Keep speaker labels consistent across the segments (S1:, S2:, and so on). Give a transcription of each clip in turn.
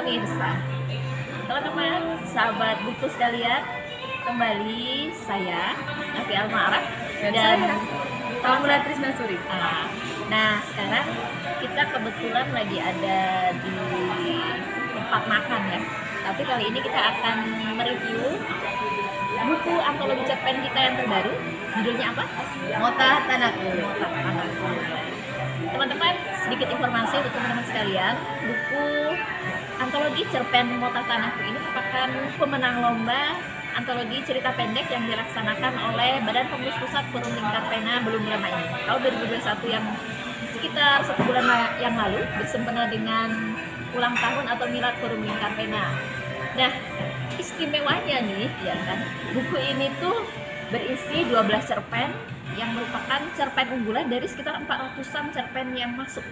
S1: pemirsa, teman-teman, sahabat buku sekalian, kembali saya Nafi Almaraf
S2: dan
S1: dan
S2: saya Pamula Trisna Suri.
S1: Nah, sekarang kita kebetulan lagi ada di tempat makan ya. Tapi kali ini kita akan mereview buku antologi cerpen kita yang terbaru. Judulnya apa?
S2: Mota Tanahku.
S1: Mota Tanahku. Teman-teman, sedikit informasi untuk teman-teman sekalian, buku antologi cerpen Mota Tanahku ini merupakan pemenang lomba antologi cerita pendek yang dilaksanakan oleh Badan Penulis Pusat Forum Lingkar Pena belum lama ini, tahun 2021, yang sekitar 1 bulan yang lalu bersempena dengan ulang tahun atau milad Forum Lingkar Pena. Nah, istimewanya nih, ya kan, buku ini tuh berisi 12 cerpen yang merupakan cerpen unggulan dari sekitar 400-an cerpen yang masuk.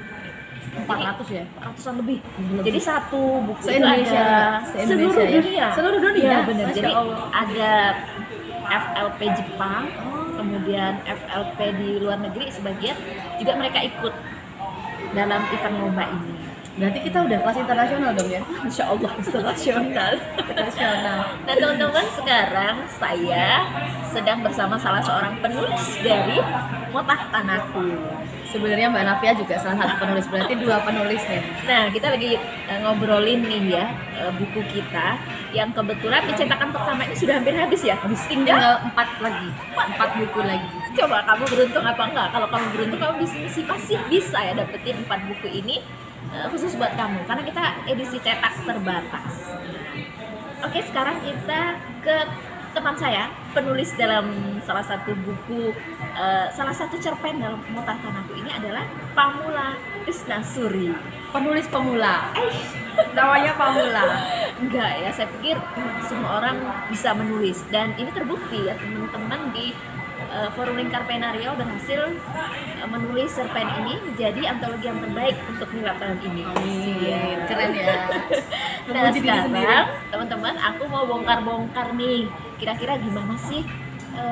S2: 400 ya?
S1: 400-an lebih. Jadi satu buku itu
S2: Se-Indonesia,
S1: ada seluruh
S2: ya?
S1: dunia.
S2: Seluruh dunia?
S1: Ya, benar.
S2: Masya
S1: Jadi
S2: Allah.
S1: ada FLP Jepang, kemudian FLP di luar negeri sebagian juga mereka ikut dalam event lomba ini.
S2: Berarti kita udah kelas internasional dong ya?
S1: Insya Allah internasional.
S2: Internasional.
S1: Nah teman-teman, sekarang saya sedang bersama salah seorang penulis dari Mota Tanahku.
S2: Sebenarnya Mbak Nafia juga salah satu penulis, berarti 2 penulis nih.
S1: Nah, kita lagi ngobrolin nih ya, buku kita yang kebetulan di cetakan pertama ini sudah hampir habis ya.
S2: Tinggal 4 lagi, 4 buku lagi.
S1: Coba kamu beruntung apa enggak? Kalau kamu beruntung, kamu pasti bisa ya dapetin 4 buku ini khusus buat kamu, karena kita edisi cetak terbatas. Oke, sekarang kita ke teman saya, penulis dalam salah satu buku, salah satu cerpen dalam Mota Tanahku ini adalah Pamula Trisna Suri.
S2: Penulis pemula. Namanya Pamula.
S1: Enggak ya, saya pikir semua orang bisa menulis, dan ini terbukti ya teman-teman di Forum Lingkar Pena Riau berhasil menulis cerpen ini menjadi antologi yang terbaik untuk milad tahun ini.
S2: Keren ya.
S1: Nah, sekarang teman-teman, aku mau bongkar-bongkar nih, kira-kira gimana sih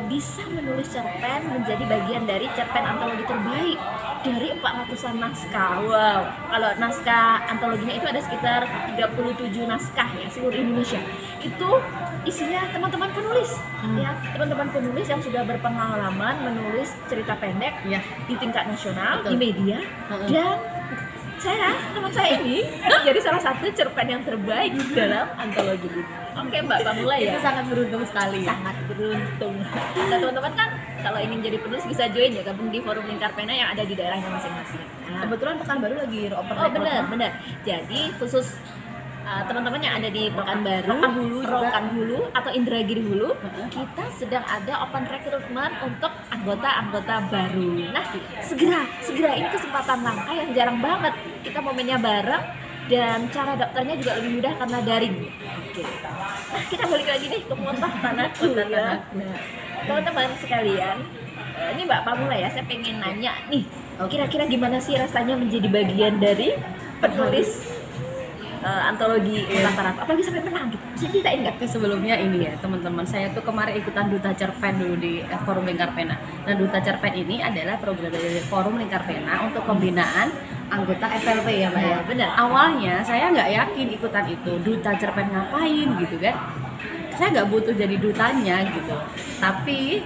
S1: bisa menulis cerpen menjadi bagian dari cerpen antologi terbaik dari 400-an naskah. Wow, kalau naskah antologinya itu ada sekitar 37 naskah ya, seluruh Indonesia. Itu isinya teman-teman penulis, ya, teman-teman penulis yang sudah berpengalaman menulis cerita pendek
S2: Ya.
S1: di tingkat nasional,
S2: Betul.
S1: di media, dan teman saya ini jadi salah satu cerpen yang terbaik dalam antologi ini. Oke Mbak Pamula ya.
S2: Itu sangat beruntung sekali ya.
S1: Sangat beruntung. Nah teman-teman kan kalau ingin jadi penulis bisa join ya, gabung di Forum Lingkar Pena yang ada di daerahnya masing-masing. Nah,
S2: Kebetulan Pekanbaru lagi open
S1: oh benar. Jadi khusus teman-teman yang ada di Pekanbaru, Rokan Hulu atau Indragiri Hulu, kita sedang ada open recruitment untuk anggota-anggota baru. Nah, segera ini kesempatan langka yang jarang banget kita momennya bareng, dan cara daftarnya juga lebih mudah karena daring. Oke. Nah, kita balik lagi nih ke Mota Tanahku ya. Nah, teman-teman sekalian, ini Mbak Pamula ya, saya pengen nanya nih, kira-kira gimana sih rasanya menjadi bagian dari penulis antologi Mota Tanahku, apalagi sampai menang gitu? Bisa ceritain nggak?
S2: Sebelumnya ini ya teman-teman, saya tuh kemarin ikutan Duta Cerpen dulu di Forum Lingkar Pena. Nah, Duta Cerpen ini adalah program dari Forum Lingkar Pena untuk pembinaan anggota FLP ya Mbak ya.
S1: Benar.
S2: Awalnya saya nggak yakin ikutan itu, Duta Cerpen ngapain gitu kan. Saya nggak butuh jadi dutanya gitu, tapi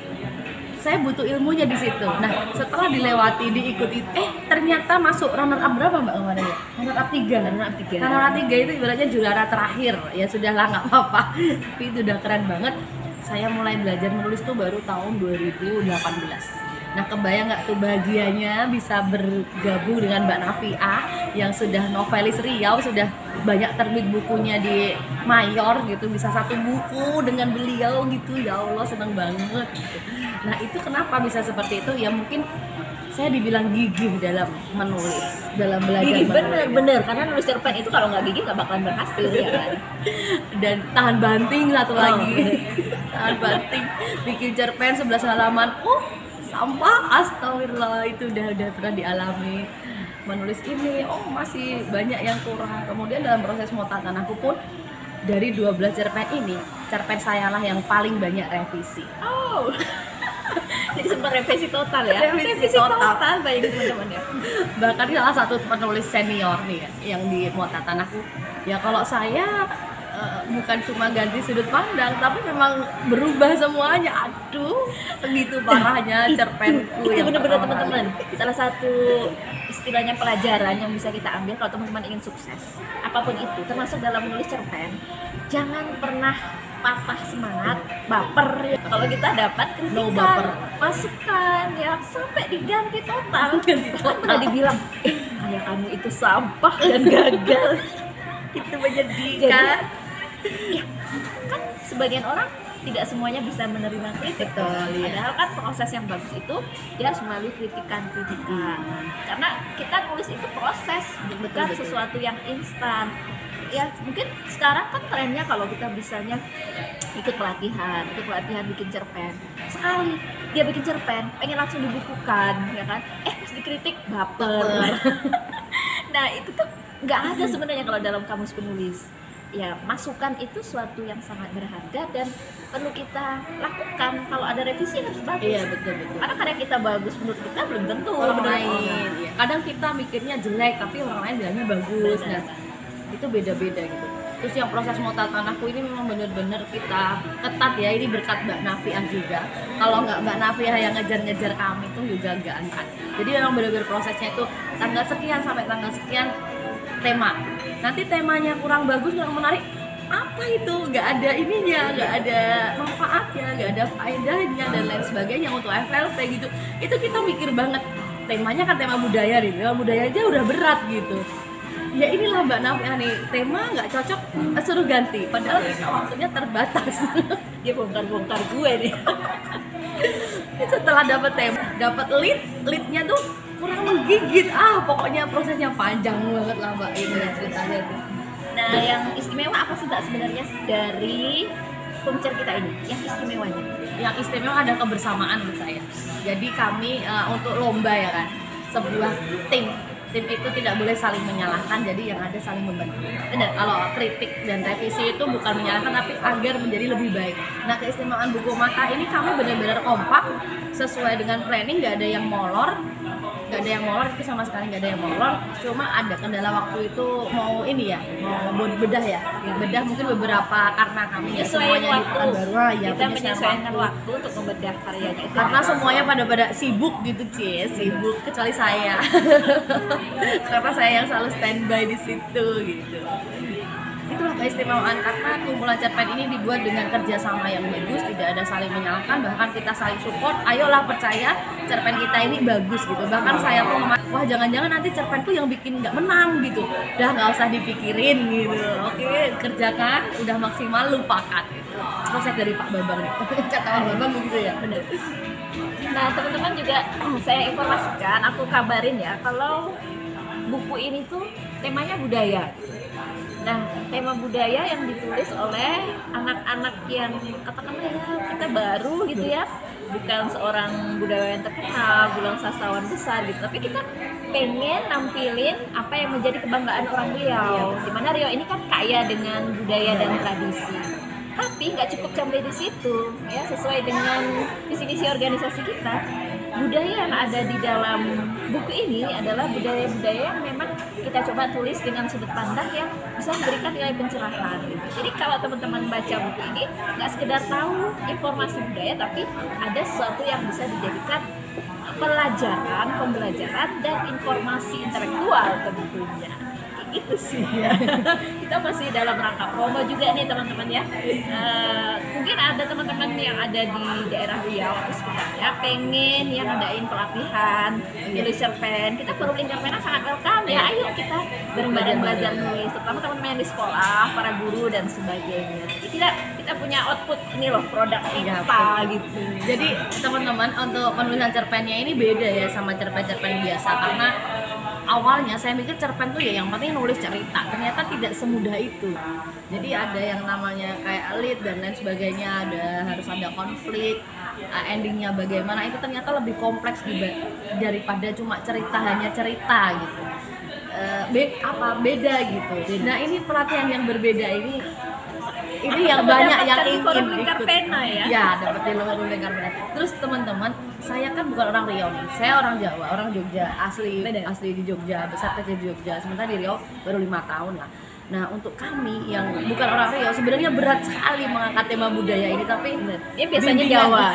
S2: saya butuh ilmunya di situ. Nah, setelah dilewati, diikuti, ternyata masuk runner up berapa Mbak kemarin ya? Runner up 3. Runner up 3 itu ibaratnya juara terakhir. Ya sudahlah, nggak apa-apa. Tapi itu udah keren banget. Saya mulai belajar menulis tuh baru tahun 2018. Nah, kebayang nggak tuh bahagianya bisa bergabung dengan Mbak Nafia yang sudah novelis Riau, sudah banyak terbit bukunya di Mayor gitu, bisa satu buku dengan beliau gitu. Ya Allah, seneng banget gitu. Nah, itu kenapa bisa seperti itu? Ya mungkin saya dibilang gigih dalam menulis, dalam belajar
S1: Gigih,
S2: menulis.
S1: bener, karena nulis cerpen itu kalau nggak gigih nggak bakalan berhasil ya kan.
S2: Dan tahan banting satu lagi. Tahan banting, bikin cerpen 11 halaman. Sampah, astagfirullah, itu udah pernah dialami. Menulis ini, masih banyak yang kurang. Kemudian dalam proses Mota Tanahku pun, dari 12 cerpen ini, cerpen saya lah yang paling banyak revisi.
S1: Jadi sempat revisi total ya.
S2: Revisi total.
S1: bayangin teman-teman ya.
S2: Bahkan salah satu penulis senior nih ya, yang di muatan aku, ya kalau saya bukan cuma ganti sudut pandang tapi memang berubah semuanya. Aduh, segitu parahnya cerpenku.
S1: Itu
S2: yang
S1: benar-benar
S2: pertama
S1: teman-teman.
S2: kali.
S1: Salah satu istilahnya pelajaran yang bisa kita ambil kalau teman-teman ingin sukses apapun itu, termasuk dalam menulis cerpen, jangan pernah patah semangat, baper ya. Kalau kita dapat kritikan,
S2: No baper.
S1: masukan ya sampai diganti total, pernah dibilang kayak kamu itu sampah dan gagal.
S2: Itu menyedihkan.
S1: Ya, kan sebagian orang tidak semuanya bisa menerima kritik.
S2: Betul, iya.
S1: Padahal kan proses yang bagus itu dia harus melalui kritikan-kritikan. Karena kita nulis itu proses, bukan
S2: betul.
S1: sesuatu yang instan. Ya mungkin sekarang kan trennya kalau kita bisanya ikut pelatihan bikin cerpen. Sekali dia bikin cerpen, pengen langsung dibukukan, ya kan? Pas dikritik baper. Nah itu tuh nggak ada sebenarnya kalau dalam kamus penulis. Ya masukan itu suatu yang sangat berharga dan perlu kita lakukan. Kalau ada revisi harus bagus.
S2: Iya, betul.
S1: Karena karya kita bagus menurut kita belum tentu
S2: Orang
S1: menurut
S2: lain, ya. Kadang kita mikirnya jelek tapi orang lain bilangnya bagus.
S1: Benar.
S2: Nah, itu beda-beda gitu. Terus yang proses muatan aku ini memang benar-benar kita ketat ya, ini berkat Mbak Nafiah juga. Kalau nggak Mbak Nafiah yang ngejar-ngejar kami itu juga nggak angkat. Jadi memang benar-benar prosesnya itu tanggal sekian sampai tanggal sekian tema. Nanti temanya kurang bagus, kurang menarik, apa itu? Nggak ada ininya, nggak ada manfaatnya, nggak ada faedahnya dan lain sebagainya untuk FLP gitu. Itu kita mikir banget. Temanya kan tema budaya nih, tema budaya aja udah berat gitu. Ya inilah Mbak Nafiah nih, tema nggak cocok, suruh ganti. Padahal kita waktunya terbatas.
S1: dia bongkar-bongkar gue nih.
S2: Setelah dapat tema, dapat leadnya tuh kurang menggigit. Pokoknya prosesnya panjang banget lah Mbak ini ceritanya tuh.
S1: Nah yang istimewa apa sih Mbak sebenarnya dari pembicara kita ini? Yang istimewanya?
S2: Yang istimewa ada kebersamaan menurut saya. Jadi kami untuk lomba ya kan, sebuah tim itu tidak boleh saling menyalahkan, jadi yang ada saling membantu. Benar, kalau kritik dan revisi itu bukan menyalahkan tapi agar menjadi lebih baik. Nah keistimewaan buku mata ini kami benar-benar kompak sesuai dengan planning, nggak ada yang molor itu sama sekali nggak ada yang molor. Cuma ada kendala waktu itu mau ini ya, mau bedah ya, bedah mungkin beberapa karena kami nggak semuanya di Pekanbaru ya,
S1: kita menyesuaikan waktu untuk membedah karyanya itu
S2: karena semuanya pada sibuk gitu sibuk kecuali saya. Karena saya yang selalu standby di situ gitu. Itulah keistimewaan karena kumpulan cerpen ini dibuat dengan kerjasama yang bagus, tidak ada saling menyalahkan, bahkan kita saling support. Ayolah percaya cerpen kita ini bagus gitu. Bahkan saya pun wah jangan-jangan nanti cerpenku yang bikin nggak menang gitu. Udah nggak usah dipikirin gitu. Oke, kerjakan, udah maksimal, lupakan. Proses dari Pak Bambang nih. Kata Pak Bambang begitu ya, benar.
S1: Nah teman-teman juga saya informasikan, aku kabarin ya kalau buku ini tuh temanya budaya. Nah tema budaya yang ditulis oleh anak-anak yang katakanlah ya kita baru gitu ya, bukan seorang budayawan terkenal, bukan sastrawan besar gitu, tapi kita pengen nampilin apa yang menjadi kebanggaan orang Riau. Dimana Riau ini kan kaya dengan budaya dan tradisi. Tapi nggak cukup sampai di situ ya, sesuai dengan visi misi organisasi kita, budaya yang ada di dalam buku ini adalah budaya-budaya yang memang kita coba tulis dengan sudut pandang yang bisa memberikan nilai pencerahan gitu. Jadi kalau teman-teman baca buku ini nggak sekedar tahu informasi budaya, tapi ada sesuatu yang bisa dijadikan pelajaran, pembelajaran dan informasi intelektual tentunya. Itu sih ya. Kita masih dalam rangka promo juga nih teman-teman ya. Mungkin ada teman-teman yang ada di daerah Riau atau sekitarnya pengen yang ngadain pelatihan nulis cerpen, kita forum cerpen sangat welcome ya. Ayo kita bareng-bareng belajar nulis, terutama teman-teman yang di sekolah, para guru dan sebagainya. Jadi kita punya output ini loh, produk apa gitu.
S2: Jadi teman-teman untuk penulisan cerpennya ini beda ya sama cerpen-cerpen biasa, karena awalnya saya mikir cerpen tuh ya yang penting nulis cerita, ternyata tidak semudah itu. Jadi ada yang namanya kayak lead dan lain sebagainya, harus ada konflik, endingnya bagaimana, itu ternyata lebih kompleks juga daripada cuma hanya cerita gitu. beda gitu. Nah ini pelatihan yang berbeda ini yang banyak yang ingin
S1: Forum Lingkar
S2: ikut.
S1: Pena ya.
S2: Ya, dapat di Forum Lingkar Pena. Terus teman-teman, saya kan bukan orang Riau nih. Saya orang Jawa, orang Jogja, asli di Jogja, besar kecil di Jogja. Sementara di Riau baru 5 tahun lah. Nah, untuk kami yang bukan orang Riau sebenarnya berat sekali mengangkat tema budaya ini, tapi
S1: Dia biasanya Jawa,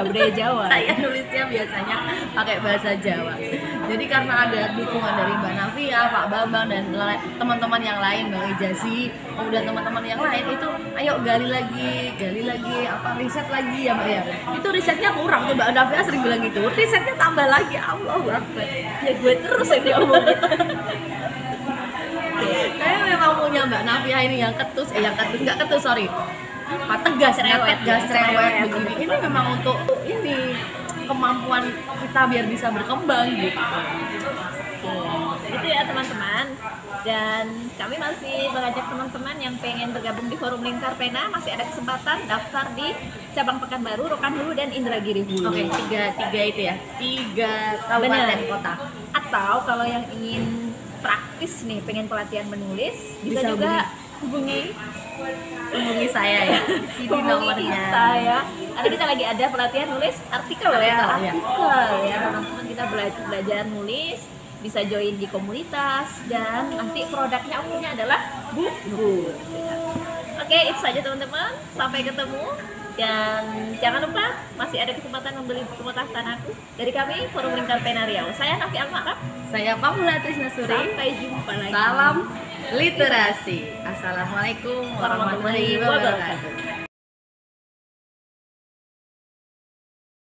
S1: budaya Jawa.
S2: saya nulisnya biasanya pakai bahasa Jawa. Jadi karena ada dukungan dari Mbak Navia, Pak Bambang dan teman-teman yang lain, Bang Ijasi, kemudian teman-teman yang lain itu, ayo gali lagi, riset lagi ya Mbak ya. Itu risetnya kurang tuh, Mbak Navia sering bilang gitu. Risetnya tambah lagi, Allahu Akbar.
S1: Ya gue terus yang diomongin.
S2: Saya memang punya Mbak Navia ini yang ketus, nggak ketus, sorry. Apa tegas cerewet begini. Ini memang untuk ini kemampuan kita biar bisa berkembang gitu.
S1: Itu ya teman-teman. Dan kami masih mengajak teman-teman yang pengen bergabung di Forum Lingkar Pena, masih ada kesempatan daftar di cabang Pekanbaru, Rokan Hulu dan Indragiri Hulu.
S2: Oke, tiga itu ya. 3 kabupaten kota.
S1: Atau kalau yang ingin praktis nih, pengen pelatihan menulis, bisa juga hubungi
S2: saya ya. Sini nomornya.
S1: Kita ya. Karena kita lagi ada pelatihan nulis artikel ya. Teman-teman kita belajar nulis, bisa join di komunitas, dan nanti produknya umumnya adalah buku. Oke, itu saja teman-teman. Sampai ketemu. Dan jangan lupa masih ada kesempatan membeli buku Mutah Tanahku dari kami Forum Lingkar Pena Riau. Saya Nafi Al-Ma'raf.
S2: Saya Pamula Trisnasuri.
S1: Sampai jumpa lagi.
S2: Salam literasi. Assalamualaikum warahmatullahi wabarakatuh.